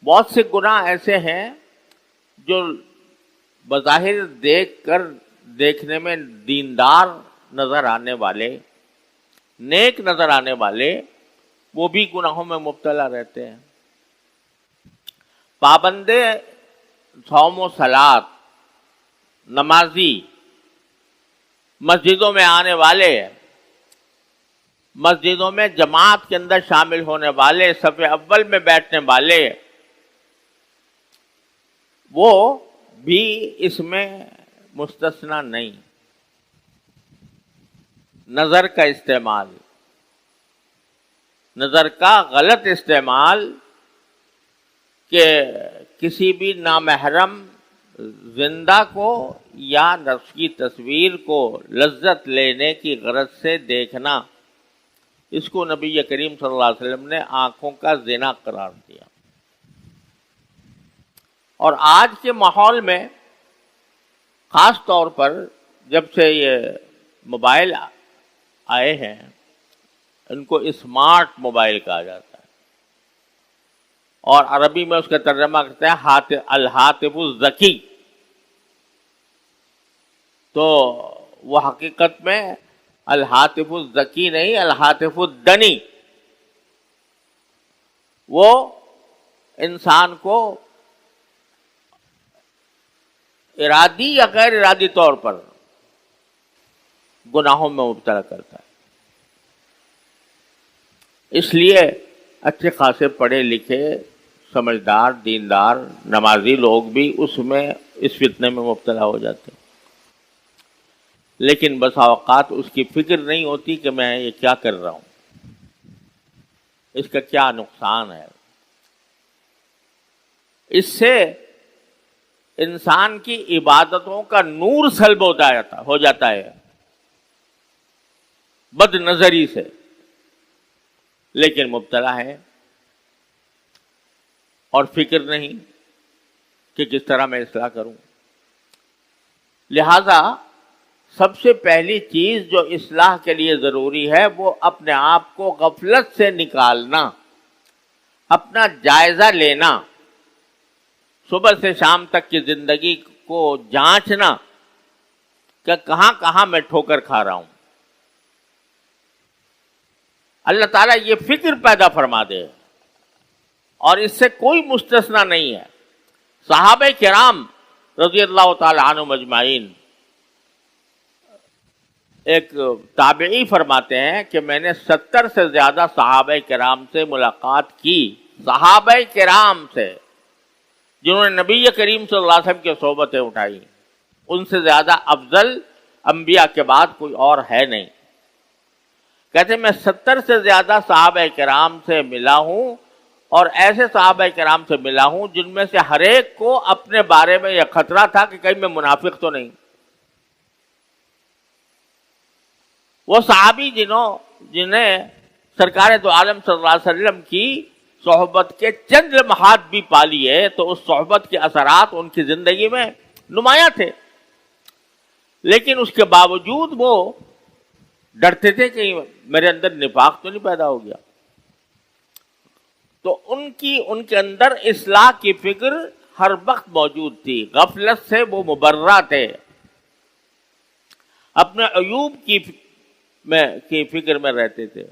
بہت سے گناہ ایسے ہیں جو بظاہر دیکھنے میں دیندار نظر آنے والے، نیک نظر آنے والے، وہ بھی گناہوں میں مبتلا رہتے ہیں. پابند صوم و صلات، نمازی، مسجدوں میں آنے والے، مسجدوں میں جماعت کے اندر شامل ہونے والے، صف اول میں بیٹھنے والے، وہ بھی اس میں مستثنا نہیں. نظر کا استعمال، نظر کا غلط استعمال، کہ کسی بھی نامحرم زندہ کو یا نفس کی تصویر کو لذت لینے کی غرض سے دیکھنا، اس کو نبی کریم صلی اللہ علیہ وسلم نے آنکھوں کا زنا قرار دیا. اور آج کے ماحول میں خاص طور پر جب سے یہ موبائل آئے ہیں، ان کو اسمارٹ موبائل کہا جاتا ہے، اور عربی میں اس کا ترجمہ کرتے ہیں الہاتف الذکی. تو وہ حقیقت میں الہاتف الذکی نہیں، الہاتف الدنی. وہ انسان کو ارادی یا غیر ارادی طور پر گناہوں میں مبتلا کرتا ہے. اس لیے اچھے خاصے پڑھے لکھے، سمجھدار، دیندار، نمازی لوگ بھی اس فتنے میں مبتلا ہو جاتے ہیں. لیکن بسا اوقات اس کی فکر نہیں ہوتی کہ میں یہ کیا کر رہا ہوں، اس کا کیا نقصان ہے. اس سے انسان کی عبادتوں کا نور سلب ہو جاتا ہے بد نظری سے، لیکن مبتلا ہے اور فکر نہیں کہ کس طرح میں اصلاح کروں. لہذا سب سے پہلی چیز جو اصلاح کے لیے ضروری ہے وہ اپنے آپ کو غفلت سے نکالنا، اپنا جائزہ لینا، صبح سے شام تک کی زندگی کو جانچنا کہ کہاں کہاں میں ٹھوکر کھا رہا ہوں. اللہ تعالیٰ یہ فکر پیدا فرما دے، اور اس سے کوئی مستثنا نہیں ہے. صحابہ کرام رضی اللہ تعالی عنہم اجمعین، ایک تابعی فرماتے ہیں کہ میں نے 70 سے زیادہ صحابہ کرام سے ملاقات کی، صحابہ کرام سے جنہوں نے نبی کریم صلی اللہ علیہ وسلم کی صحبتیں اٹھائی. ان سے زیادہ افضل انبیاء کے بعد کوئی اور ہے نہیں. کہتے میں 70 سے زیادہ صحابہ کرام سے ملا ہوں، اور ایسے صحابہ کرام سے ملا ہوں جن میں سے ہر ایک کو اپنے بارے میں یہ خطرہ تھا کہ کہیں میں منافق تو نہیں. وہ صحابی جنہیں سرکار دو عالم صلی اللہ علیہ وسلم کی صحبت کے چند لمحات بھی پا لیے تو اس صحبت کے اثرات ان کی زندگی میں نمایاں تھے، لیکن اس کے باوجود وہ ڈرتے تھے کہ میرے اندر نفاق تو نہیں پیدا ہو گیا. تو ان کے اندر اصلاح کی فکر ہر وقت موجود تھی. غفلت سے وہ مبرہ تھے، اپنے عیوب کی فکر میں رہتے تھے.